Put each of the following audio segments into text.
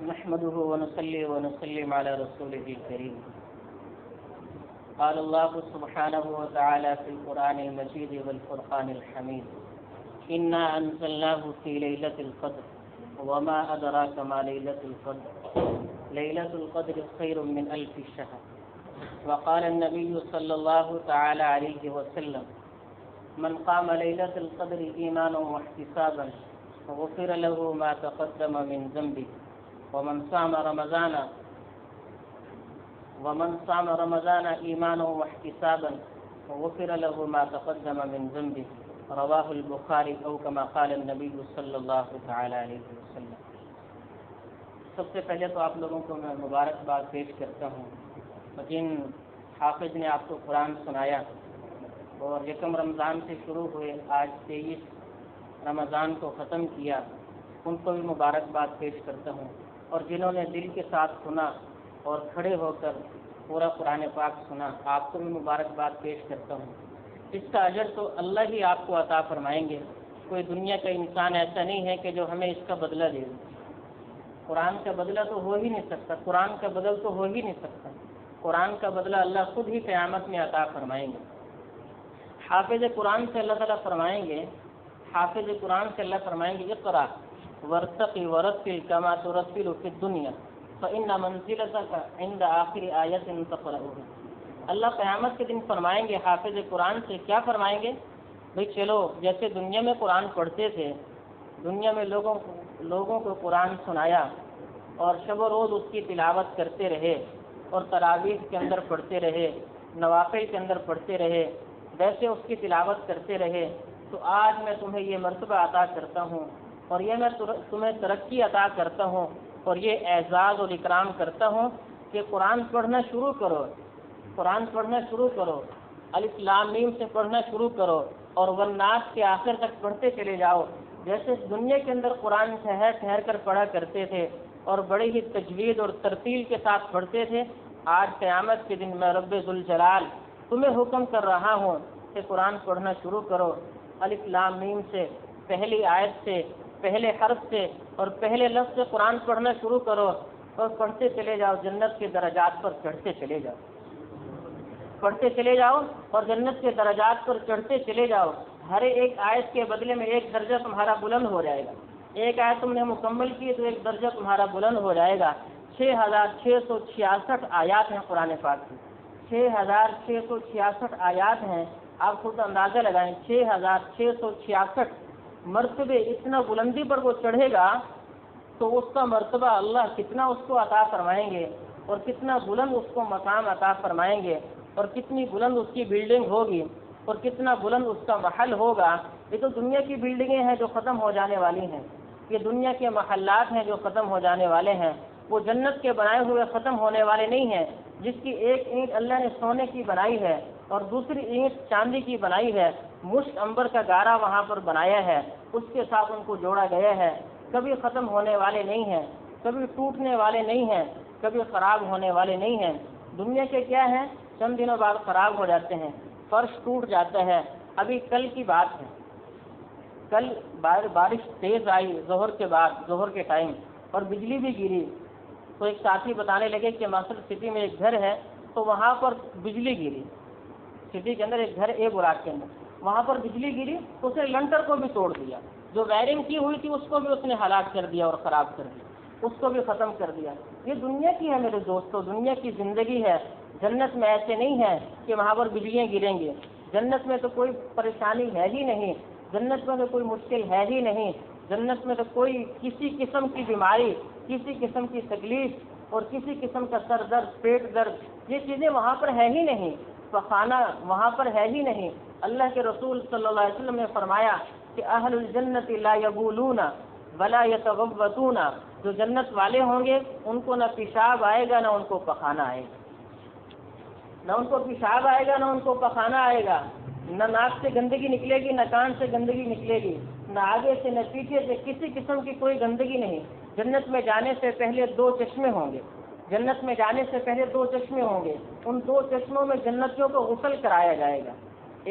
نحمده ونصلي ونسلم على رسوله الكريم. قال الله سبحانه وتعالى في القرآن المجيد والفرقان الحميد: إنا أنزلناه في ليلة القدر وما أدراك ما ليلة القدر ليلة القدر خير من 1000 شهر. وقال النبي صلى الله تعالى عليه وسلم: من قام ليلة القدر إيمانا واحتسابا غفر له ما تقدم من ذنبه ومن صام رمضان ایمانا واحتسابا غفر له ما تقدم من ذنبه. رواہ البخاری او کما قال النبی صلی اللہ تعالی علیہ وسلم. سب سے پہلے تو آپ لوگوں کو میں مبارکباد پیش کرتا ہوں. جن حافظ نے آپ کو قرآن سنایا اور یکم رمضان سے شروع ہوئے آج 23 رمضان کو ختم کیا، ان کو بھی مبارکباد پیش کرتا ہوں. اور جنہوں نے دل کے ساتھ سنا اور کھڑے ہو کر پورا قرآن پاک سنا، آپ کو بھی مبارکباد پیش کرتا ہوں. اس کا اجر تو اللہ ہی آپ کو عطا فرمائیں گے. کوئی دنیا کا انسان ایسا نہیں ہے کہ جو ہمیں اس کا بدلہ دے. قرآن کا بدلہ تو ہو ہی نہیں سکتا، قرآن کا بدل تو ہو ہی نہیں سکتا. قرآن کا بدلہ اللہ خود ہی قیامت میں عطا فرمائیں گے. حافظ قرآن سے اللہ تعالیٰ فرمائیں گے، حافظ قرآن سے اللہ فرمائیں گے: اقرأ وارتقی ورتل کما ترتل فی الدنیا فإن منزلتک عند آخر آیۃ تقرأها. اللہ قیامت کے دن فرمائیں گے حافظ قرآن سے، کیا فرمائیں گے؟ بھئی چلو، جیسے دنیا میں قرآن پڑھتے تھے، دنیا میں لوگوں کو قرآن سنایا اور شب و روز اس کی تلاوت کرتے رہے اور تراویح کے اندر پڑھتے رہے، نوافل کے اندر پڑھتے رہے، ویسے اس کی تلاوت کرتے رہے، تو آج میں تمہیں یہ مرتبہ عطا کرتا ہوں اور یہ میں تمہیں ترقی عطا کرتا ہوں اور یہ اعزاز اور اکرام کرتا ہوں کہ قرآن پڑھنا شروع کرو، قرآن پڑھنا شروع کرو، الف لام میم سے پڑھنا شروع کرو اور والناس کے آخر تک پڑھتے چلے جاؤ. جیسے دنیا کے اندر قرآن ٹھہر کر پڑھا کرتے تھے اور بڑی ہی تجوید اور ترتیل کے ساتھ پڑھتے تھے، آج قیامت کے دن میں رب ذوالجلال تمہیں حکم کر رہا ہوں کہ قرآن پڑھنا شروع کرو. الف لام میم سے، پہلی آیت سے، پہلے حرف سے اور پہلے لفظ سے قرآن پڑھنا شروع کرو اور پڑھتے چلے جاؤ، جنت کے درجات پر چڑھتے چلے جاؤ، پڑھتے چلے جاؤ اور جنت کے درجات پر چڑھتے چلے جاؤ. ہر ایک آیت کے بدلے میں ایک درجہ تمہارا بلند ہو جائے گا. ایک آیت تم نے مکمل کی تو ایک درجہ تمہارا بلند ہو جائے گا. 6666 آیات ہیں قرآن پاک کی، 6666 آیات ہیں. آپ خود اندازہ لگائیں، 6666 مرتبے اتنا بلندی پر وہ چڑھے گا تو اس کا مرتبہ اللہ کتنا اس کو عطا فرمائیں گے اور کتنا بلند اس کو مقام عطا فرمائیں گے اور کتنی بلند اس کی بلڈنگ ہوگی اور کتنا بلند اس کا محل ہوگا. یہ تو دنیا کی بلڈنگیں ہیں جو ختم ہو جانے والی ہیں، یہ دنیا کے محلات ہیں جو ختم ہو جانے والے ہیں. وہ جنت کے بنائے ہوئے ختم ہونے والے نہیں ہیں، جس کی ایک اینٹ اللہ نے سونے کی بنائی ہے اور دوسری اینٹ چاندی کی بنائی ہے. مشک عنبر کا گارا وہاں پر بنایا ہے، اس کے ساتھ ان کو جوڑا گیا ہے. کبھی ختم ہونے والے نہیں ہیں، کبھی ٹوٹنے والے نہیں ہیں، کبھی خراب ہونے والے نہیں ہیں. دنیا کے کیا ہیں، چند دنوں بعد خراب ہو جاتے ہیں، فرش ٹوٹ جاتا ہے. ابھی کل کی بات ہے، کل بارش تیز آئی ظہر کے بعد، ظہر کے ٹائم، اور بجلی بھی گری. تو ایک ساتھی بتانے لگے کہ ماسٹر سٹی میں ایک گھر ہے تو وہاں پر بجلی گری. سٹی کے اندر ایک گھر اے بلاک کے اندر، وہاں پر بجلی گری تو اسے لنٹر کو بھی توڑ دیا، جو وائرنگ کی ہوئی تھی اس کو بھی اس نے ہلاک کر دیا اور خراب کر دیا، اس کو بھی ختم کر دیا. یہ دنیا کی ہے میرے دوستو، دنیا کی زندگی ہے. جنت میں ایسے نہیں ہے کہ وہاں پر بجلیاں گریں گی. جنت میں تو کوئی پریشانی ہے ہی نہیں، جنت میں تو کوئی مشکل ہے ہی نہیں، جنت میں تو کوئی کسی قسم کی بیماری، کسی قسم کی تکلیف اور کسی قسم کا سر درد، پیٹ درد، یہ چیزیں وہاں پر ہے ہی نہیں. پخانہ وہاں پر ہے ہی نہیں. اللہ کے رسول صلی اللہ علیہ وسلم نے فرمایا کہ اہل الجنت لا یبولون ولا یتغوطون، جو جنت والے ہوں گے ان کو نہ پیشاب آئے گا نہ ان کو پخانہ آئے گا، نہ ان کو پیشاب آئے گا نہ ان کو پخانہ آئے گا. نہ ناک سے گندگی نکلے گی، نہ کان سے گندگی نکلے گی، نہ آگے سے نہ پیچھے سے کسی قسم کی کوئی گندگی نہیں. جنت میں جانے سے پہلے 2 چشمے ہوں گے، جنت میں جانے سے پہلے 2 چشمے ہوں گے. ان 2 چشموں میں جنتیوں کو غسل کرایا جائے گا.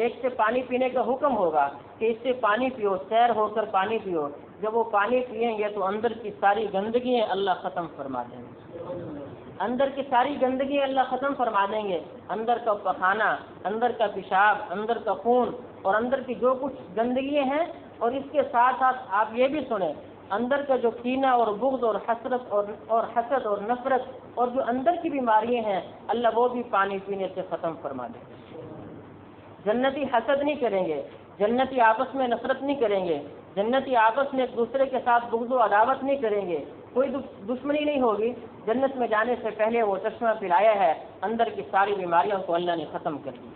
ایک سے پانی پینے کا حکم ہوگا کہ کہ اس سے پانی پیو، سیر ہو کر پانی پیو، جب وہ پانی پیئیں گے تو اندر کی ساری گندگیاں اللہ ختم فرما دیں گے، اندر کی ساری گندگی اللہ ختم فرما دیں گے، اندر کا پخانہ، اندر کا پیشاب، اندر کا خون اور اندر کی جو کچھ گندگیاں ہیں، اور اس کے ساتھ ساتھ آپ یہ بھی سنیں اندر کا جو کینہ اور بغض اور حسرت اور حسد اور نفرت اور جو اندر کی بیماریاں ہیں اللہ وہ بھی پانی پینے سے ختم فرما دیں گے۔ جنتی حسد نہیں کریں گے، جنتی آپس میں نفرت نہیں کریں گے، جنتی آپس میں ایک دوسرے کے ساتھ بغض و عداوت نہیں کریں گے، کوئی دشمنی نہیں ہوگی۔ جنت میں جانے سے پہلے وہ چشمہ پلایا ہے، اندر کی ساری بیماریوں کو اللہ نے ختم کر دی۔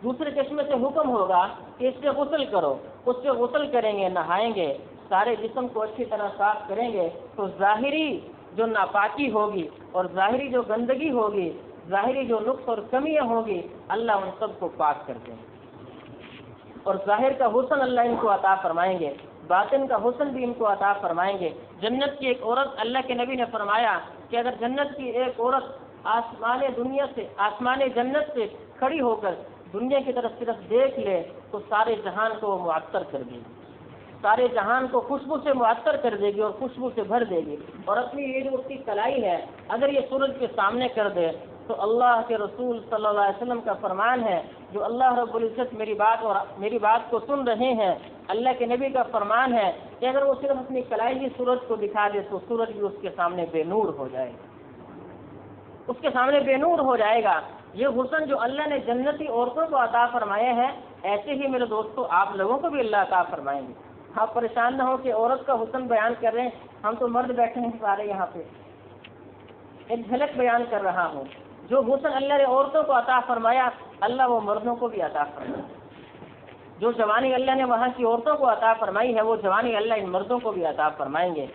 دوسرے چشمے سے حکم ہوگا کہ اس سے غسل کرو، اس سے غسل کریں گے، نہائیں گے، سارے جسم کو اچھی طرح صاف کریں گے تو ظاہری جو ناپاکی ہوگی اور ظاہری جو گندگی ہوگی، ظاہری جو نقص اور کمیاں ہوگی اللہ ان سب کو پاک کر دیں گے، اور ظاہر کا حسن اللہ ان کو عطا فرمائیں گے، باطن کا حسن بھی ان کو عطا فرمائیں گے۔ جنت کی ایک عورت، اللہ کے نبی نے فرمایا کہ اگر جنت کی ایک عورت آسمان جنت سے کھڑی ہو کر دنیا کی طرف صرف دیکھ لے تو سارے جہان کو معطر کر دے گی، سارے جہان کو خوشبو سے معطر کر دے گی اور خوشبو سے بھر دے گی، اور اپنی یہ جو اس کی کلائی ہے اگر یہ سورج کے سامنے کر دے تو اللہ کے رسول صلی اللہ علیہ وسلم کا فرمان ہے، جو اللہ رب العزت میری بات کو سن رہے ہیں، اللہ کے نبی کا فرمان ہے کہ اگر وہ صرف اپنی کلائی ہی سورج کو دکھا دے تو سورج بھی اس کے سامنے بے نور ہو جائے گا، اس کے سامنے بے نور ہو جائے گا۔ یہ حسن جو اللہ نے جنتی عورتوں کو عطا فرمایا ہے، ایسے ہی میرے دوستو آپ لوگوں کو بھی اللہ عطا فرمائیں گے۔ آپ پریشان نہ ہو کہ عورت کا حسن بیان کر رہے ہیں، ہم تو مرد بیٹھے ہیں سارے یہاں پہ، ایک جھلک بیان کر رہا ہوں۔ جو حسن اللہ نے عورتوں کو عطا فرمایا اللہ وہ مردوں کو بھی عطا فرمایا، جو جوانی اللہ نے وہاں کی عورتوں کو عطا فرمائی ہے وہ جوانی اللہ ان مردوں کو بھی عطا فرمائیں گے۔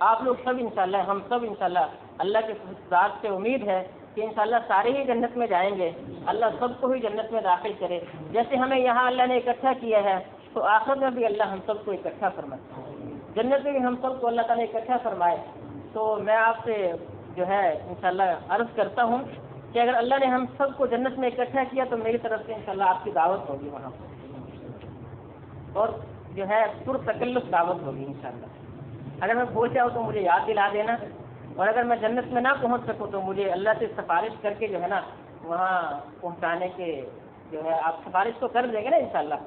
آپ لوگ سب انشاءاللہ، ہم سب انشاءاللہ اللہ کے ذات سے امید ہے کہ انشاءاللہ سارے ہی جنت میں جائیں گے، اللہ سب کو ہی جنت میں داخل کرے۔ جیسے ہمیں یہاں اللہ نے اکٹھا کیا ہے تو آخرت میں بھی اللہ ہم سب کو اکٹھا فرمائے، جنت میں بھی ہم سب کو اللہ تعالیٰ اکٹھا فرمائے۔ تو میں آپ سے جو ہے انشاءاللہ عرض کرتا ہوں کہ اگر اللہ نے ہم سب کو جنت میں اکٹھا کیا تو میری طرف سے انشاءاللہ آپ کی دعوت ہوگی وہاں، اور جو ہے پرتکلف دعوت ہوگی انشاءاللہ۔ اگر میں بھول جاؤں تو مجھے یاد دلا دینا، اور اگر میں جنت میں نہ پہنچ سکوں تو مجھے اللہ سے سفارش کر کے جو ہے نا وہاں پہنچانے کے جو ہے آپ سفارش تو کر دیں گے نا انشاءاللہ،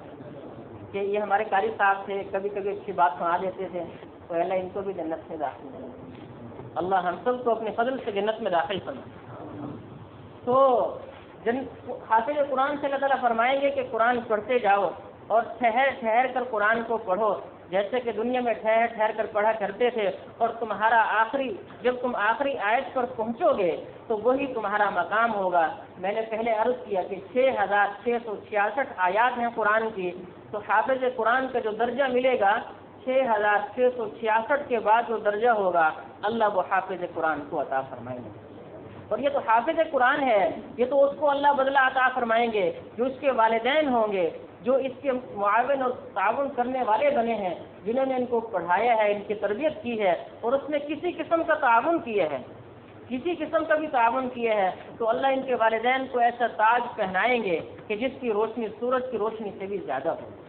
کہ یہ ہمارے قاری صاحب تھے، کبھی کبھی اچھی بات سنا دیتے تھے، تو اللہ ان کو بھی جنت میں داخل کرے، اللہ ہم سب کو اپنے فضل سے جنت میں داخل فرمائے۔ تو حافظ قرآن سے اللہ تعالیٰ فرمائیں گے کہ قرآن پڑھتے جاؤ اور ٹھہر ٹھہر کر قرآن کو پڑھو، جیسے کہ دنیا میں ٹھہر ٹھہر کر پڑھا کرتے تھے، اور تمہارا جب تم آخری آیت پر پہنچو گے تو وہی تمہارا مقام ہوگا۔ میں نے پہلے عرض کیا کہ 6666 آیات ہیں قرآن کی، تو حافظ قرآن کا جو درجہ ملے گا 6666 کے بعد جو درجہ ہوگا اللہ وہ حافظ قرآن کو عطا فرمائیں گے۔ اور یہ تو حافظ قرآن ہے، یہ تو اس کو اللہ بدلہ عطا فرمائیں گے جو اس کے والدین ہوں گے، جو اس کے معاون اور تعاون کرنے والے بنے ہیں، جنہوں نے ان کو پڑھایا ہے، ان کی تربیت کی ہے، اور اس نے کسی قسم کا تعاون کیا ہے، کسی قسم کا بھی تعاون کیا ہے، تو اللہ ان کے والدین کو ایسا تاج پہنائیں گے کہ جس کی روشنی سورج کی روشنی سے بھی زیادہ ہوگی،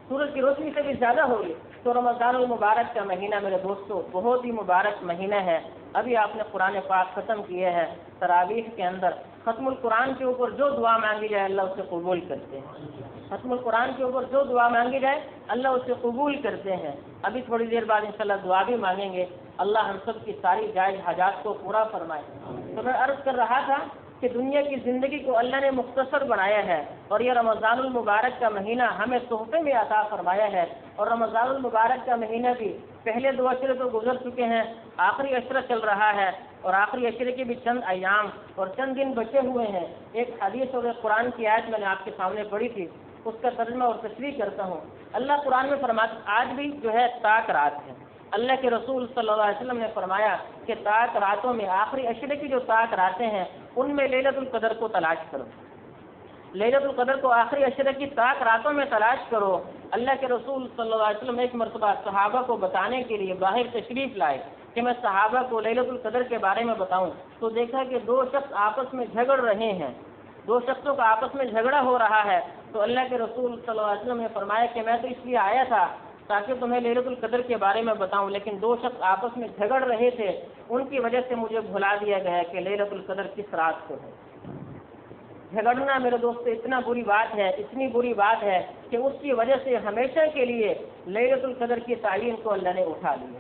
سورج کی روشنی سے بھی زیادہ ہوگی۔ تو رمضان المبارک کا مہینہ میرے دوستو بہت ہی مبارک مہینہ ہے۔ ابھی آپ نے قرآن پاک ختم کیے ہیں، تراویح کے اندر ختم القرآن کے اوپر جو دعا مانگی جائے اللہ اسے قبول کرتے ہیں، ختم القرآن کے اوپر جو دعا مانگی جائے اللہ اسے قبول کرتے ہیں۔ ابھی تھوڑی دیر بعد انشاءاللہ دعا بھی مانگیں گے، اللہ ہم سب کی ساری جائز حاجات کو پورا فرمائے۔ تو میں عرض کر رہا تھا کہ دنیا کی زندگی کو اللہ نے مختصر بنایا ہے، اور یہ رمضان المبارک کا مہینہ ہمیں تحفے میں عطا فرمایا ہے، اور رمضان المبارک کا مہینہ بھی پہلے 2 عشرے تو گزر چکے ہیں، آخری عشرہ چل رہا ہے، اور آخری عشرے کے بھی چند ایام اور چند دن بچے ہوئے ہیں۔ ایک حدیث اور ایک قرآن کی آیت میں نے آپ کے سامنے پڑھی تھی، اس کا ترجمہ اور تشریح کرتا ہوں۔ اللہ قرآن میں فرماتا آج بھی جو ہے تاک رات ہے، اللہ کے رسول صلی اللہ علیہ وسلم نے فرمایا کہ تاک راتوں میں آخری عشرے کی جو تاک راتیں ہیں ان میں لیلۃ القدر کو تلاش کرو، لیلۃ القدر کو آخری عشرے کی تاک راتوں میں تلاش کرو۔ اللہ کے رسول صلی اللہ علیہ وسلم ایک مرتبہ صحابہ کو بتانے کے لیے باہر تشریف لائے کہ میں صحابہ کو لیلۃ القدر کے بارے میں بتاؤں، تو دیکھا کہ 2 شخص آپس میں جھگڑ رہے ہیں، 2 شخصوں کا آپس میں جھگڑا ہو رہا ہے، تو اللہ کے رسول صلی اللہ علیہ وسلم نے فرمایا کہ میں تو اس لیے آیا تھا تاکہ تمہیں لیلۃ القدر کے بارے میں بتاؤں، لیکن دو شخص آپس میں جھگڑ رہے تھے، ان کی وجہ سے مجھے بھلا دیا گیا کہ لیلۃ القدر کس رات کو ہے۔ جھگڑنا میرے دوست اتنا بری بات ہے، اتنی بری بات ہے کہ اس کی وجہ سے ہمیشہ کے لیے لیلۃ القدر کی تعین کو اللہ نے اٹھا لی،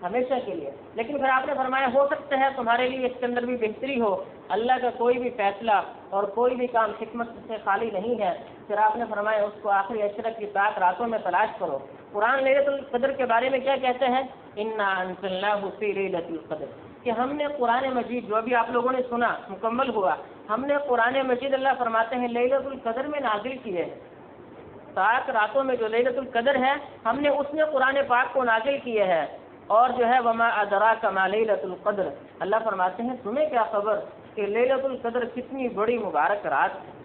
ہمیشہ کے لیے۔ لیکن پھر آپ نے فرمایا ہو سکتا ہے تمہارے لیے اس کے اندر بھی بہتری ہو، اللہ کا کوئی بھی فیصلہ اور کوئی بھی کام حکمت سے خالی نہیں ہے۔ پھر آپ نے فرمایا اس کو آخری عشرہ کی 7 راتوں میں تلاش کرو۔ قرآن لیلۃ القدر کے بارے میں کیا کہتے ہیں؟ انا انزلناہ فی لیلۃ القدر، کہ ہم نے قرآن مجید جو ابھی آپ لوگوں نے سنا مکمل ہوا، ہم نے قرآن مجید اللہ فرماتے ہیں لیلۃ القدر میں نازل کیے ہیں۔ 7 راتوں میں جو لیلۃ القدر ہے ہم نے اس میں قرآن پاک کو نازل کیے ہیں۔ اور جو ہے وما ادراک ما لیلۃ القدر، اللہ فرماتے ہیں تمہیں کیا خبر کہ لیلۃ القدر کتنی بڑی مبارک رات ہے۔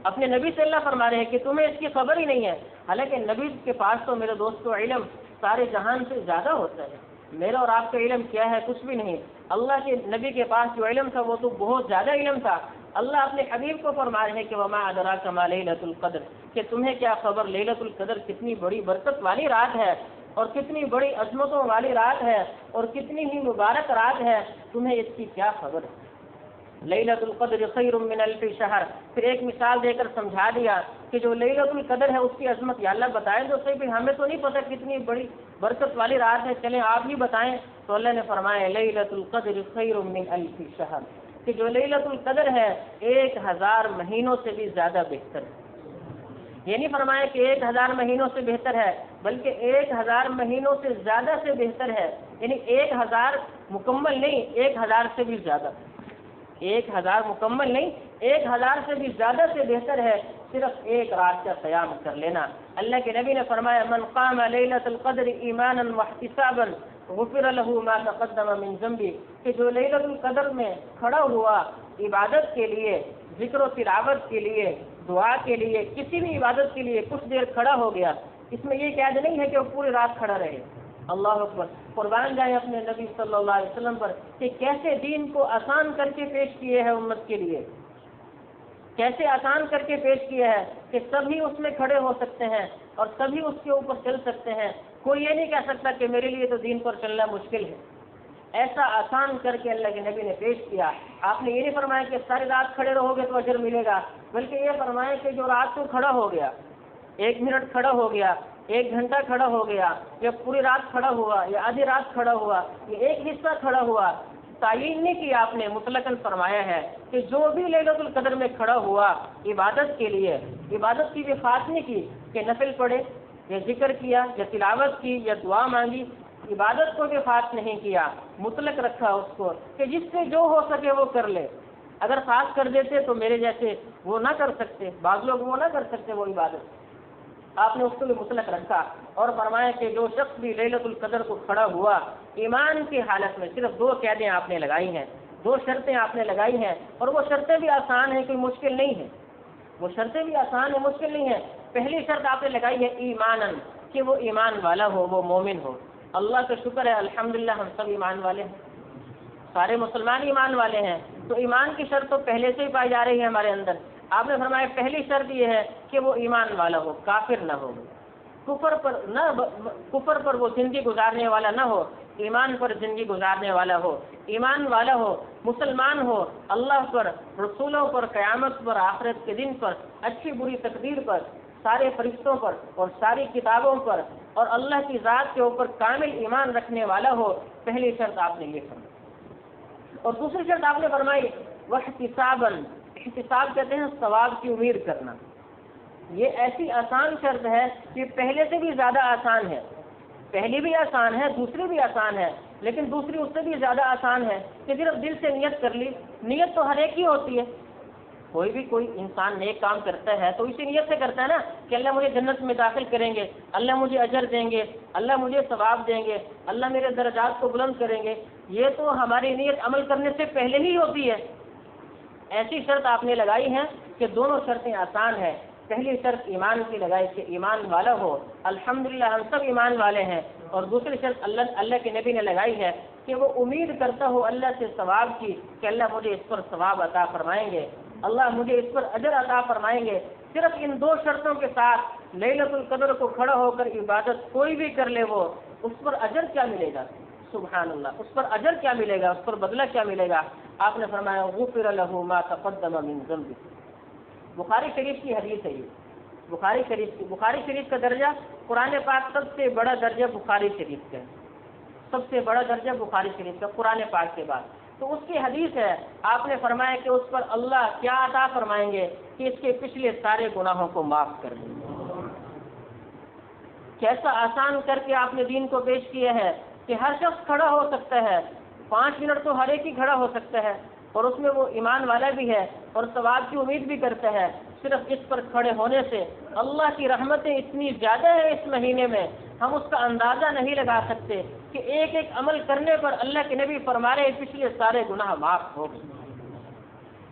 اپنے نبی سے اللہ فرما رہے ہیں کہ تمہیں اس کی خبر ہی نہیں ہے، حالانکہ نبی کے پاس تو میرے دوستو علم سارے جہان سے زیادہ ہوتا ہے۔ میرا اور آپ کا علم کیا ہے؟ کچھ بھی نہیں۔ اللہ کے نبی کے پاس جو علم تھا وہ تو بہت زیادہ علم تھا۔ اللہ اپنے حبیب کو فرما رہے ہیں کہ وما ادراک ما لیلۃ القدر، کہ تمہیں کیا خبر لیلۃ القدر کتنی بڑی برکت والی رات ہے اور کتنی بڑی عظمتوں والی رات ہے اور کتنی ہی مبارک رات ہے، تمہیں اس کی کیا خبر ہے؟ لیلۃ القدر خیر من الف شہر۔ پھر ایک مثال دے کر سمجھا دیا کہ جو لیلۃ القدر ہے اس کی عظمت یا اللہ بتائیں تو صحیح، بھی ہمیں تو نہیں پتہ کتنی بڑی برکت والی رات ہے، چلیں آپ ہی بتائیں۔ تو اللہ نے فرمایا لیلۃ القدر خیر من الف شہر، کہ جو لیلۃ القدر ہے 1000 مہینوں سے بھی زیادہ بہتر ہے۔ یہ نہیں فرمایا کہ 1000 مہینوں سے بہتر ہے، بلکہ 1000 مہینوں سے زیادہ سے بہتر ہے، یعنی 1000 مکمل نہیں، 1000 سے بھی زیادہ، 1000 مکمل نہیں، 1000 سے بھی زیادہ سے بہتر ہے صرف ایک رات کا قیام کر لینا۔ اللہ کے نبی نے فرمایا من قام لیلۃ القدر ایمانا واحتسابا غفر له ما تقدم من ذنبه، کہ جو لیلۃ القدر میں کھڑا ہوا عبادت کے لیے، ذکر و تلاوت کے لیے، دعا کے لیے، کسی بھی عبادت کے لیے کچھ دیر کھڑا ہو گیا، اس میں یہ قید نہیں ہے کہ وہ پوری رات کھڑا رہے۔ اللہ اکبر، قربان جائیں اپنے نبی صلی اللہ علیہ وسلم پر کہ کیسے دین کو آسان کر کے پیش کیے ہیں امت کے لیے، کیسے آسان کر کے پیش کیا ہے کہ سبھی اس میں کھڑے ہو سکتے ہیں اور سبھی اس کے اوپر چل سکتے ہیں۔ کوئی یہ نہیں کہہ سکتا کہ میرے لیے تو دین پر چلنا مشکل ہے، ایسا آسان کر کے اللہ کے نبی نے پیش کیا۔ آپ نے یہ نہیں فرمایا کہ ساری رات کھڑے رہو گے تو اجر ملے گا، بلکہ یہ فرمایا کہ جو رات کو کھڑا ہو گیا، 1 منٹ کھڑا ہو گیا، 1 گھنٹہ کھڑا ہو گیا، یا پوری رات کھڑا ہوا، یا آدھی رات کھڑا ہوا، یا ایک حصہ کھڑا ہوا، تعین نہیں کی آپ نے، مطلقاً فرمایا ہے کہ جو بھی لیلۃ القدر میں کھڑا ہوا عبادت کے لیے، عبادت کی بھی خاص نہیں کی کہ نفل پڑھے یا ذکر کیا یا تلاوت کی یا دعا مانگی، عبادت کو بھی خاص نہیں کیا، مطلق رکھا اس کو کہ جس سے جو ہو سکے وہ کر لے۔ اگر خاص کر دیتے تو میرے جیسے وہ نہ کر سکتے، بعض لوگ وہ نہ کر سکتے وہ عبادت، آپ نے اس کو بھی مطلق رکھا اور فرمایا کہ جو شخص بھی لیلۃ القدر کو کھڑا ہوا ایمان کی حالت میں، صرف 2 قیدیں آپ نے لگائی ہیں، 2 شرطیں آپ نے لگائی ہیں، اور وہ شرطیں بھی آسان ہیں، کوئی مشکل نہیں ہے، وہ شرطیں بھی آسان ہیں، مشکل نہیں ہے۔ پہلی شرط آپ نے لگائی ہے ایماناً، کہ وہ ایمان والا ہو، وہ مومن ہو۔ اللہ کا شکر ہے الحمدللہ ہم سب ایمان والے ہیں، سارے مسلمان ایمان والے ہیں، تو ایمان کی شرط تو پہلے سے ہی پائی جا رہی ہے ہمارے اندر۔ آپ نے فرمایا پہلی شرط یہ ہے کہ وہ ایمان والا ہو، کافر نہ ہو، کفر پر وہ زندگی گزارنے والا نہ ہو، ایمان پر زندگی گزارنے والا ہو، ایمان والا ہو، مسلمان ہو، اللہ پر، رسولوں پر، قیامت پر، آخرت کے دن پر، اچھی بری تقدیر پر، سارے فرشتوں پر اور ساری کتابوں پر اور اللہ کی ذات کے اوپر کامل ایمان رکھنے والا ہو۔ پہلی شرط آپ نے یہ فرمائی، اور دوسری شرط آپ نے فرمائی واحتساباً، احتساب کہتے ہیں ثواب کی امید کرنا۔ یہ ایسی آسان شرط ہے کہ پہلے سے بھی زیادہ آسان ہے، پہلی بھی آسان ہے، دوسری بھی آسان ہے، لیکن دوسری اس سے بھی زیادہ آسان ہے کہ صرف دل سے نیت کر لی۔ نیت تو ہر ایک ہی ہوتی ہے، کوئی انسان نیک کام کرتا ہے تو اسی نیت سے کرتا ہے نا کہ اللہ مجھے جنت میں داخل کریں گے، اللہ مجھے اجر دیں گے، اللہ مجھے ثواب دیں گے، اللہ میرے درجات کو بلند کریں گے، یہ تو ہماری نیت عمل کرنے سے پہلے ہی ہوتی ہے۔ ایسی شرط آپ نے لگائی ہے کہ دونوں شرطیں آسان ہیں۔ پہلی شرط ایمان کی لگائی کہ ایمان والا ہو، الحمدللہ ہم سب ایمان والے ہیں، اور دوسری شرط اللہ کے نبی نے لگائی ہے کہ وہ امید کرتا ہو اللہ سے ثواب کی کہ اللہ مجھے اس پر ثواب عطا فرمائیں گے، اللہ مجھے اس پر اجر عطا فرمائیں گے۔ صرف ان 2 شرطوں کے ساتھ لیلۃ القدر کو کھڑا ہو کر عبادت کوئی بھی کر لے وہ، اس پر اجر کیا ملے گا؟ سبحان اللہ، اس پر اجر کیا ملے گا، اس پر بدلہ کیا ملے گا؟ آپ نے فرمایا غفر له ما تقدم من ذنبه۔ بخاری شریف کی حدیث ہے یہ، بخاری شریف کا درجہ قرآن پاک سب سے بڑا درجہ بخاری شریف کا ہے، سب سے بڑا درجہ بخاری شریف کا قرآن پاک کے بعد۔ تو اس کی حدیث ہے، آپ نے فرمایا کہ اس پر اللہ کیا عطا فرمائیں گے کہ اس کے پچھلے سارے گناہوں کو معاف کر دیں گے۔ کیسا آسان کر کے آپ نے دین کو پیش کیا ہے کہ ہر شخص کھڑا ہو سکتا ہے، 5 منٹ تو ہر ایک ہی کھڑا ہو سکتا ہے، اور اس میں وہ ایمان والا بھی ہے اور ثواب کی امید بھی کرتا ہے۔ صرف اس پر کھڑے ہونے سے اللہ کی رحمتیں اتنی زیادہ ہیں اس مہینے میں، ہم اس کا اندازہ نہیں لگا سکتے کہ ایک ایک عمل کرنے پر اللہ کے نبی فرما رہے پچھلے سارے گناہ معاف ہو گئے۔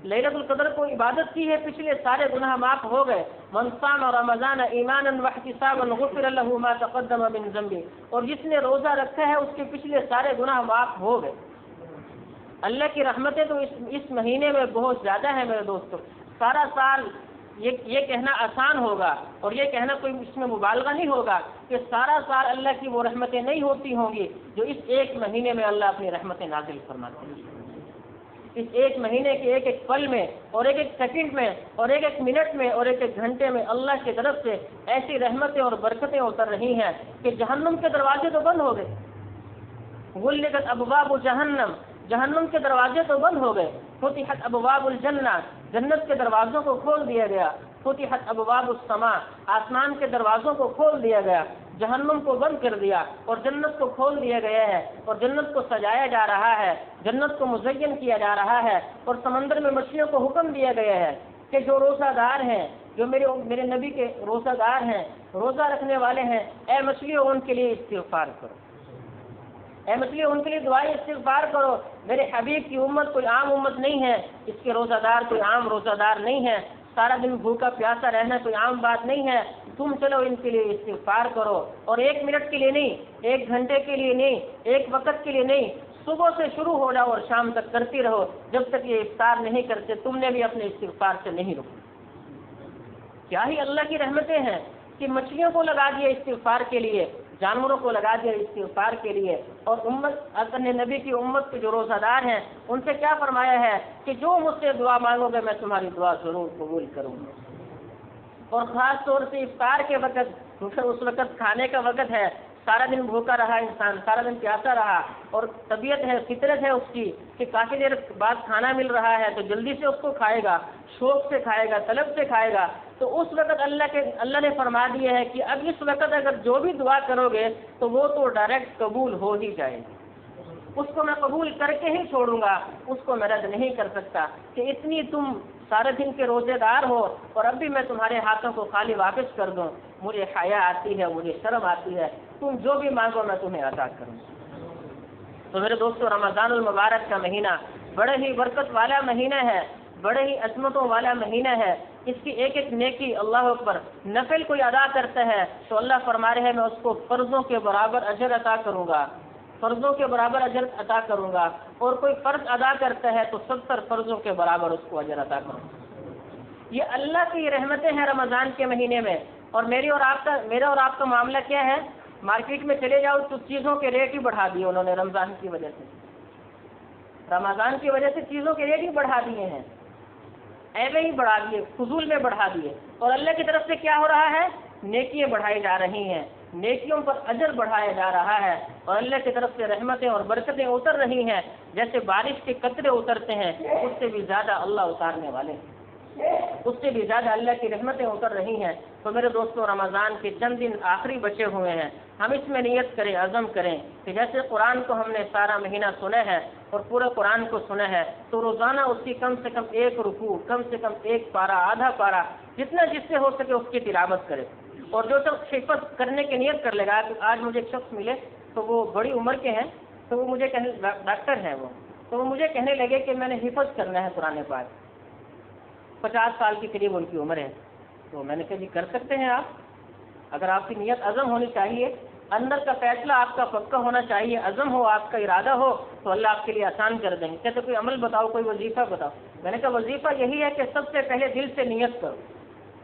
لیلۃ القدر کو عبادت کی ہے، پچھلے سارے گناہ معاف ہو گئے۔ من صام رمضان ایمانا واحتسابا غفر له ما تقدم من ذنبه، اور جس نے روزہ رکھا ہے اس کے پچھلے سارے گناہ معاف ہو گئے۔ اللہ کی رحمتیں تو اس مہینے میں بہت زیادہ ہیں میرے دوستوں۔ سارا سال یہ کہنا آسان ہوگا اور یہ کہنا کوئی اس میں مبالغہ نہیں ہوگا کہ سارا سال اللہ کی وہ رحمتیں نہیں ہوتی ہوں گی جو اس ایک مہینے میں اللہ اپنی رحمتیں نازل فرماتے ہیں۔ اس ایک مہینے کے ایک ایک پل میں اور ایک ایک سیکنڈ میں اور ایک ایک منٹ میں اور ایک ایک گھنٹے میں اللہ کی طرف سے ایسی رحمتیں اور برکتیں اتر رہی ہیں کہ جہنم کے دروازے تو بند ہو گئے۔ غلقت ابواب جہنم، جہنم کے دروازے تو بند ہو گئے۔ فتحت ابواب الجنہ، جنت کے دروازوں کو کھول دیا گیا۔ فتحت ابواب السماء، آسمان کے دروازوں کو کھول دیا گیا۔ جہنم کو بند کر دیا اور جنت کو کھول دیا گیا ہے، اور جنت کو سجایا جا رہا ہے، جنت کو مزین کیا جا رہا ہے، اور سمندر میں مچھلیوں کو حکم دیا گیا ہے کہ جو روزہ دار ہیں، جو میرے نبی کے روزہ دار ہیں، روزہ رکھنے والے ہیں، اے مچھلیوں ان کے لیے استغفار کرو، اے مچھلیوں ان کے لیے دعائیں استغفار کرو۔ میرے حبیب کی امت کوئی عام امت نہیں ہے، اس کے روزہ دار کوئی عام روزہ دار نہیں ہے، سارا دن بھوکا پیاسا رہنا کوئی عام بات نہیں ہے۔ تم چلو ان کے لیے استغفار کرو، اور 1 منٹ کے لیے نہیں، 1 گھنٹے کے لیے نہیں، 1 وقت کے لیے نہیں، صبح سے شروع ہو جاؤ اور شام تک کرتی رہو، جب تک یہ افطار نہیں کرتے تم نے بھی اپنے استغفار سے نہیں رکنا۔ کیا ہی اللہ کی رحمتیں ہیں کہ مچھلیوں کو لگا دیا استغفار کے لیے، جانوروں کو لگا دیا استغفار کے لیے، اور اپنے نبی کی امت کے جو روزہ دار ہیں ان سے کیا فرمایا ہے کہ جو مجھ سے دعا مانگو گے میں تمہاری دعا ضرور قبول کروں گا۔ اور خاص طور سے افطار کے وقت، کیونکہ اس وقت کھانے کا وقت ہے، سارا دن بھوکا رہا انسان، سارا دن پیاسا رہا، اور طبیعت ہے، فطرت ہے اس کی کہ کافی دیر بعد کھانا مل رہا ہے تو جلدی سے اس کو کھائے گا، شوق سے کھائے گا، طلب سے کھائے گا۔ تو اس وقت اللہ نے فرما دیا ہے کہ اب اس وقت اگر جو بھی دعا کرو گے تو وہ تو ڈائریکٹ قبول ہو ہی جائے گی، اس کو میں قبول کر کے ہی چھوڑوں گا، اس کو میں رد نہیں کر سکتا کہ اتنی تم سارے دن کے روزے دار ہو اور اب بھی میں تمہارے ہاتھوں کو خالی واپس کر دوں، مجھے حیا آتی ہے، مجھے شرم آتی ہے، تم جو بھی مانگو میں تمہیں عطا کروں۔ تو میرے دوستو، رمضان المبارک کا مہینہ بڑے ہی برکت والا مہینہ ہے، بڑے ہی عظمتوں والا مہینہ ہے۔ اس کی ایک ایک نیکی، اللہ اکبر، نفل کوئی ادا کرتا ہے تو اللہ فرما رہے ہیں میں اس کو فرضوں کے برابر اجر عطا کروں گا، فرضوں کے برابر اجر عطا کروں گا، اور کوئی فرض ادا کرتا ہے تو 70 فرضوں کے برابر اس کو اجر عطا کروں گا۔ یہ اللہ کی رحمتیں ہیں رمضان کے مہینے میں۔ اور میرا اور آپ کا معاملہ کیا ہے؟ مارکیٹ میں چلے جاؤ تو چیزوں کے ریٹ ہی بڑھا دیے انہوں نے رمضان کی وجہ سے، رمضان کی وجہ سے چیزوں کے ریٹ ہی بڑھا دیے ہیں، ایوے ہی بڑھا دیے، فضول میں بڑھا دیے۔ اور اللہ کی طرف سے کیا ہو رہا ہے؟ نیکیاں بڑھائی جا رہی ہیں، نیکیوں پر اجر بڑھایا جا رہا ہے، اور اللہ کی طرف سے رحمتیں اور برکتیں اتر رہی ہیں، جیسے بارش کے قطرے اترتے ہیں اس سے بھی زیادہ اللہ اتارنے والے ہیں، اس سے بھی زیادہ اللہ کی رحمتیں اتر رہی ہیں۔ تو میرے دوستوں، رمضان کے چند دن آخری بچے ہوئے ہیں، ہم اس میں نیت کریں، عزم کریں کہ جیسے قرآن کو ہم نے سارا مہینہ سنا ہے اور پورے قرآن کو سنا ہے تو روزانہ اس کی کم سے کم 1 رکوع، کم سے کم 1 پارہ، آدھا پارہ، جتنا جس سے ہو سکے اس کی تلاوت کرے۔ اور جو شخص حفظ کرنے کی نیت کر لے گا کہ آج مجھے ایک شخص ملے تو وہ بڑی عمر کے ہیں، تو وہ مجھے ڈاکٹر ہیں تو وہ مجھے کہنے لگے کہ میں نے حفظ کرنا ہے قرآن پاک، 50 سال کے قریب ان کی عمر ہے۔ تو میں نے کہا جی کر سکتے ہیں آپ، اگر آپ کی نیت عزم ہونی چاہیے، اندر کا فیصلہ آپ کا پکا ہونا چاہیے، عزم ہو، آپ کا ارادہ ہو تو اللہ آپ کے لیے آسان کر دیں گے۔ کہتے کوئی عمل بتاؤ، کوئی وظیفہ بتاؤ۔ میں نے کہا وظیفہ یہی ہے کہ سب سے پہلے دل سے نیت کرو،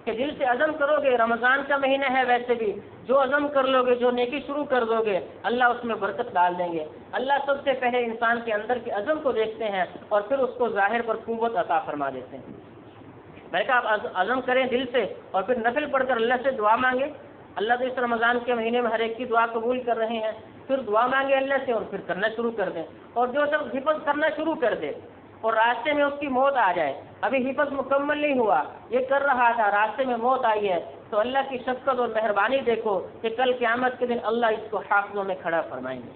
کہ دل سے عزم کرو گے، رمضان کا مہینہ ہے ویسے بھی، جو عزم کر لو گے، جو نیکی شروع کر دو گے، اللہ اس میں برکت ڈال دیں گے۔ اللہ سب سے پہلے انسان کے اندر کے عزم کو دیکھتے ہیں اور پھر اس کو ظاہر پر قوت عطا فرما دیتے ہیں۔ میں کہا آپ عزم کریں دل سے اور پھر نفل پڑھ کر اللہ سے دعا مانگے۔ اللہ تو اس رمضان کے مہینے میں ہر ایک کی دعا قبول کر رہے ہیں، پھر دعا مانگے اللہ سے اور پھر کرنا شروع کر دیں۔ اور جو سب حفظ کرنا شروع کر دے اور راستے میں اس کی موت آ جائے، ابھی حفظ مکمل نہیں ہوا، یہ کر رہا تھا، راستے میں موت آئی ہے، تو اللہ کی شفقت اور مہربانی دیکھو کہ کل قیامت کے دن اللہ اس کو حافظوں میں کھڑا فرمائیں گے،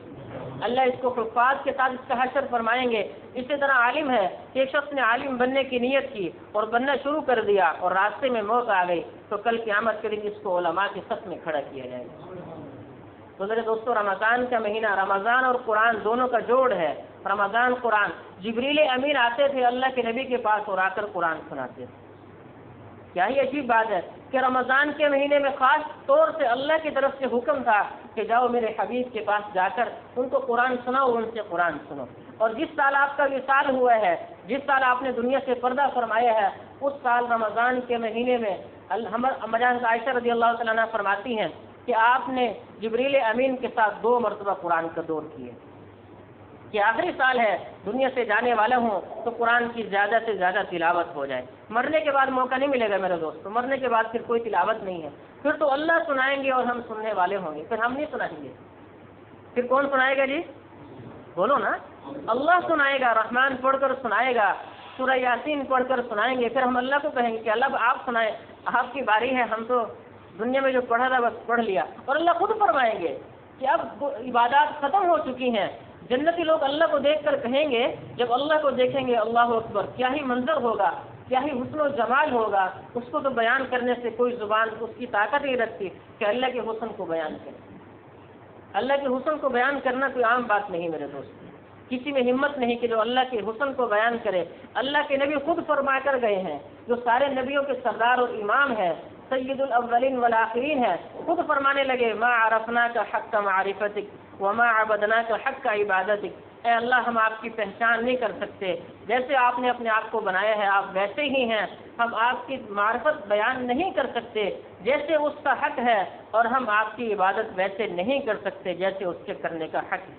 اللہ اس کو حفاظ کے ساتھ اس کا حشر فرمائیں گے۔ اسی طرح عالم ہے کہ ایک شخص نے عالم بننے کی نیت کی اور بننا شروع کر دیا اور راستے میں موت آ گئی، تو کل قیامت کے دن اس کو علماء کی صف میں کھڑا کیا جائے گا۔ تو میرے دوستو، رمضان کا مہینہ، رمضان اور قرآن دونوں کا جوڑ ہے۔ رمضان قرآن، جبریل امین آتے تھے اللہ کے نبی کے پاس اور آ کر قرآن سناتے تھے۔ کیا ہی عجیب بات ہے کہ رمضان کے مہینے میں خاص طور سے اللہ کی طرف سے حکم تھا کہ جاؤ میرے حبیب کے پاس جا کر ان کو قرآن سناؤ، ان سے قرآن سنو۔ اور جس سال آپ کا وصال ہوا ہے، جس سال آپ نے دنیا سے پردہ فرمایا ہے، اس سال رمضان کے مہینے میں ہماری عائشہ رضی اللہ تعالیٰ عنہ فرماتی ہیں کہ آپ نے جبریل امین کے ساتھ 2 مرتبہ قرآن کا دور کیے کہ آخری سال ہے، دنیا سے جانے والا ہوں تو قرآن کی زیادہ سے زیادہ تلاوت ہو جائے۔ مرنے کے بعد موقع نہیں ملے گا میرے دوستو، مرنے کے بعد پھر کوئی تلاوت نہیں ہے، پھر تو اللہ سنائیں گے اور ہم سننے والے ہوں گے، پھر ہم نہیں سنائیں گے، پھر کون سنائے گا جی؟ بولو نا، اللہ سنائے گا، رحمان پڑھ کر سنائے گا، سورہ یاسین پڑھ کر سنائیں گے، پھر ہم اللہ کو کہیں گے کہ اللہ آپ سنائیں، آپ کی باری ہے، ہم تو دنیا میں جو پڑھا تھا بس پڑھ لیا۔ اور اللہ خود فرمائیں گے کہ اب عبادات ختم ہو چکی ہیں۔ جنتی لوگ اللہ کو دیکھ کر کہیں گے، جب اللہ کو دیکھیں گے اللہ اکبر، کیا ہی منظر ہوگا، کیا ہی حسن و جمال ہوگا، اس کو تو بیان کرنے سے کوئی زبان اس کی طاقت نہیں رکھتی کہ اللہ کے حسن کو بیان کرے۔ اللہ کے حسن کو بیان کرنا کوئی عام بات نہیں میرے دوست، کسی میں ہمت نہیں کہ جو اللہ کے حسن کو بیان کرے۔ اللہ کے نبی خود فرما کر گئے ہیں، جو سارے نبیوں کے سردار اور امام ہیں، سید الاولین والآخرین ہے، خود فرمانے لگے ما عرفناک حق معرفتک وما عبدناک حق عبادتک، اے اللہ ہم آپ کی پہچان نہیں کر سکتے، جیسے آپ نے اپنے آپ کو بنایا ہے آپ ویسے ہی ہیں، ہم آپ کی معرفت بیان نہیں کر سکتے جیسے اس کا حق ہے، اور ہم آپ کی عبادت ویسے نہیں کر سکتے جیسے اس کے کرنے کا حق ہے۔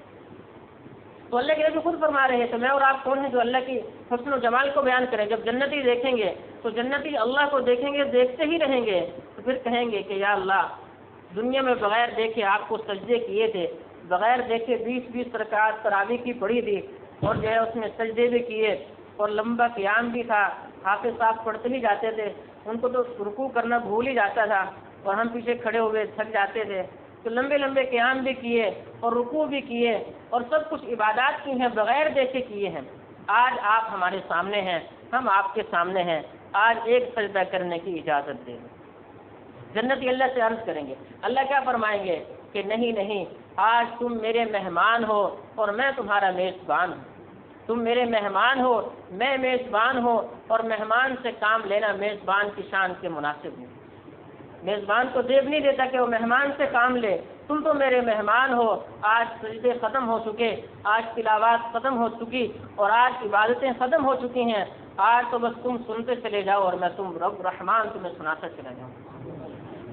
تو اللہ کے نبی خود فرما رہے ہیں، تو میں اور آپ کون ہیں جو اللہ کی حسن و جمال کو بیان کریں؟ جب جنتی دیکھیں گے تو جنتی اللہ کو دیکھیں گے، دیکھتے ہی رہیں گے، تو پھر کہیں گے کہ یا اللہ دنیا میں بغیر دیکھے آپ کو سجدے کیے تھے، بغیر دیکھے 20 رکعات تراویح کی پڑھی تھی، اور جو ہے اس میں سجدے بھی کیے اور لمبا قیام بھی تھا، حافظ صاحب پڑھتے ہی جاتے تھے، ان کو تو رکوع کرنا بھول ہی جاتا تھا اور ہم پیچھے کھڑے ہوئے تھک جاتے تھے، تو لمبے قیام بھی کیے اور رکوع بھی کیے اور سب کچھ عبادات کی ہیں بغیر دیکھے کیے ہیں۔ آج آپ ہمارے سامنے ہیں، ہم آپ کے سامنے ہیں، آج ایک سجدہ کرنے کی اجازت دیں۔ جنتی اللہ سے عرض کریں گے، اللہ کیا فرمائیں گے کہ نہیں، آج تم میرے مہمان ہو اور میں تمہارا میزبان ہوں، تم میرے مہمان ہو، میں میزبان ہوں، اور مہمان سے کام لینا میزبان کی شان کے مناسب نہیں۔ میزبان کو دیو نہیں دیتا کہ وہ مہمان سے کام لے، تم تو میرے مہمان ہو، آج سجدے ختم ہو چکے، آج تلاوات ختم ہو چکی اور آج عبادتیں ختم ہو چکی ہیں، آج تو بس تم سنتے چلے جاؤ اور میں تم رب رحمان تمہیں سناتا چلا جاؤں۔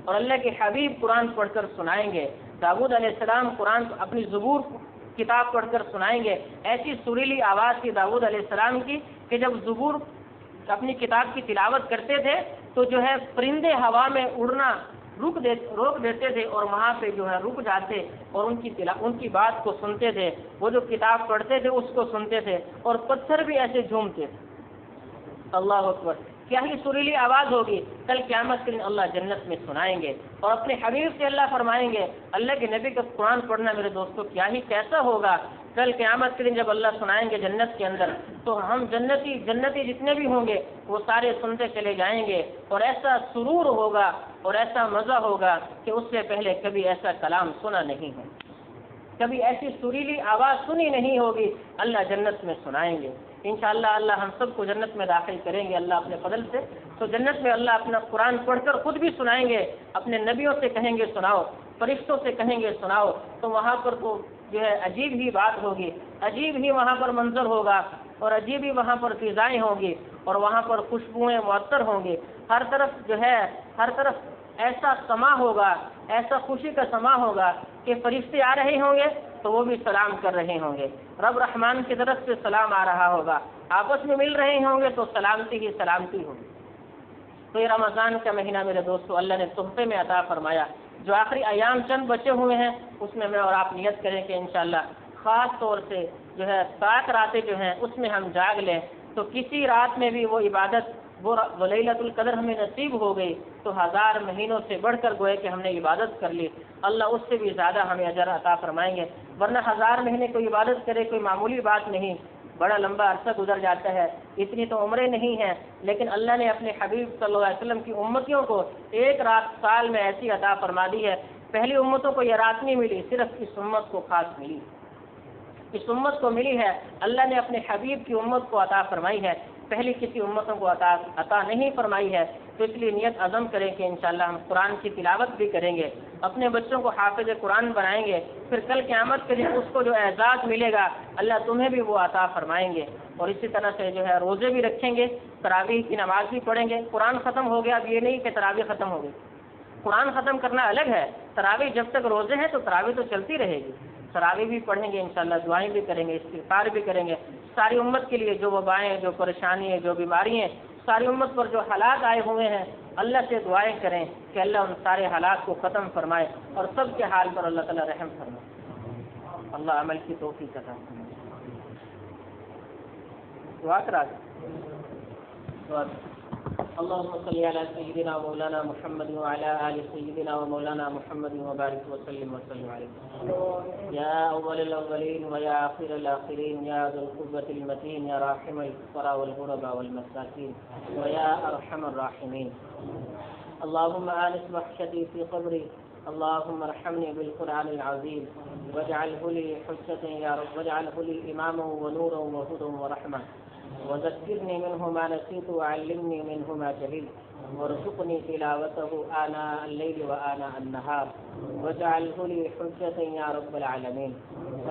اور اللہ کے حبیب قرآن پڑھ کر سنائیں گے، داؤد علیہ السلام قرآن اپنی زبور کتاب پڑھ کر سنائیں گے، ایسی سریلی آواز تھی داؤد علیہ السلام کی کہ جب زبور اپنی کتاب کی تلاوت کرتے تھے تو جو ہے پرندے ہوا میں اڑنا روک دیتے تھے اور وہاں پہ جو ہے رک جاتے اور ان کی بات کو سنتے تھے، وہ جو کتاب پڑھتے تھے اس کو سنتے تھے، اور پتھر بھی ایسے جھومتے تھے۔ اللہ اکبر، کیا ہی سریلی آواز ہوگی۔ کل قیامت کے دن اللہ جنت میں سنائیں گے اور اپنے حبیب سے اللہ فرمائیں گے، اللہ کے نبی کا قرآن پڑھنا میرے دوستو کیا ہی کیسا ہوگا۔ کل قیامت کے دن جب اللہ سنائیں گے جنت کے اندر، تو ہم جنتی جتنے بھی ہوں گے وہ سارے سنتے چلے جائیں گے، اور ایسا سرور ہوگا اور ایسا مزہ ہوگا کہ اس سے پہلے کبھی ایسا کلام سنا نہیں ہے، کبھی ایسی سریلی آواز سنی نہیں ہوگی۔ اللہ جنت میں سنائیں گے انشاءاللہ، اللہ ہم سب کو جنت میں داخل کریں گے اللہ اپنے فضل سے۔ تو جنت میں اللہ اپنا قرآن پڑھ کر خود بھی سنائیں گے، اپنے نبیوں سے کہیں گے سناؤ، فرشتوں سے کہیں گے سناؤ، تو وہاں پر تو جو ہے عجیب ہی بات ہوگی، عجیب ہی وہاں پر منظر ہوگا اور عجیب ہی وہاں پر فضائیں ہوں گی، اور وہاں پر خوشبوئیں معطر ہوں گی، ہر طرف ایسا سما ہوگا، ایسا خوشی کا سما ہوگا کہ فرشتے آ رہے ہوں گے تو وہ بھی سلام کر رہے ہوں گے، رب رحمان کی طرف سے سلام آ رہا ہوگا، آپس میں مل رہے ہوں گے تو سلامتی ہی سلامتی ہوگی۔ تو یہ رمضان کا مہینہ میرے دوستو اللہ نے تحفے میں عطا فرمایا، جو آخری ایام چند بچے ہوئے ہیں اس میں اور آپ نیت کریں کہ انشاءاللہ خاص طور سے 7 راتیں ہیں اس میں ہم جاگ لیں، تو کسی رات میں بھی وہ عبادت وہ لیلۃ القدر ہمیں نصیب ہو گئی تو 1000 مہینوں سے بڑھ کر گوئے کہ ہم نے عبادت کر لی، اللہ اس سے بھی زیادہ ہمیں اجر عطا فرمائیں گے، ورنہ 1000 مہینے کوئی عبادت کرے کوئی معمولی بات نہیں، بڑا لمبا عرصہ گزر جاتا ہے، اتنی تو عمریں نہیں ہیں، لیکن اللہ نے اپنے حبیب صلی اللہ علیہ وسلم کی امتیوں کو ایک رات سال میں ایسی عطا فرما دی ہے، پہلی امتوں کو یہ رات نہیں ملی، صرف اس امت کو خاص ملی، اس امت کو ملی ہے، اللہ نے اپنے حبیب کی امت کو عطا فرمائی ہے، پہلی کسی امتوں کو عطا نہیں فرمائی ہے، تو اس لیے نیت عزم کریں کہ انشاءاللہ ہم قرآن کی تلاوت بھی کریں گے، اپنے بچوں کو حافظ قرآن بنائیں گے، پھر کل قیامت کے دن اس کو جو اعزاز ملے گا اللہ تمہیں بھی وہ عطا فرمائیں گے، اور اسی طرح سے روزے بھی رکھیں گے، تراویح کی نماز بھی پڑھیں گے، قرآن ختم ہو گیا اب یہ نہیں کہ تراویح ختم ہو گئی، قرآن ختم کرنا الگ ہے، تراویح جب تک روزے ہیں تو تراویح تو چلتی رہے گی، تراویح بھی پڑھیں گے انشاءاللہ، دعائیں بھی کریں گے، استغفار بھی کریں گے، ساری امت کے لیے جو وبائیں جو پریشانی ہے جو بیماری ہیں ساری امت پر جو حالات آئے ہوئے ہیں اللہ سے دعائیں کریں کہ اللہ ان سارے حالات کو ختم فرمائے اور سب کے حال پر اللہ تعالی رحم فرمائے، اللہ عمل کی توفیق عطا فرمائے۔ دعا کرا دعا اللهم صل على سيدنا مولانا محمد وعلى آل سيدنا ومولانا محمد وبارك وسلم عليه يا أول الأولين ويا آخر الآخرين يا ذو القوة المتين يا راحم الفقراء والغرباء والمساكين ويا أرحم الراحمين اللهم آنس وحشتي في قبري اللهم ارحمني بالقرآن العظيم واجعله لي حجة يا رب واجعله لي إماما ونورا وهدى ورحمة وذكرني منه ما نسيت وعلمني منه ما جهلت وارزقني تلاوته آناء الليل وآناء النهار واجعله لي حجة يا رب العالمين۔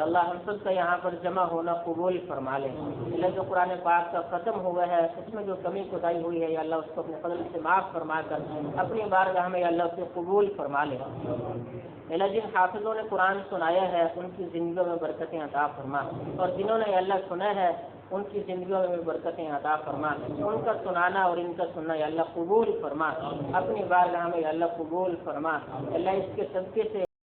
اللہ ہم سب کا یہاں پر جمع ہونا قبول فرما لے، اللہ جو قرآن پاک کا ختم ہوا ہے اس میں جو کمی کوتاہی ہوئی ہے یا اللہ اس کو اپنے فضل سے معاف فرما کر اپنی بارگاہ میں یا اللہ اسے قبول فرما لے، اللہ جن حافظوں نے قرآن سنایا ہے ان کی زندگیوں میں برکتیں عطا فرما، اور جنہوں نے اللہ سنا ہے ان کی زندگیوں میں برکتیں عطا فرما، ان کا سنانا اور ان کا سننا یا اللہ قبول فرما، اپنی بارگاہ میں یا اللہ قبول فرما، اللہ اس کے صدقے سے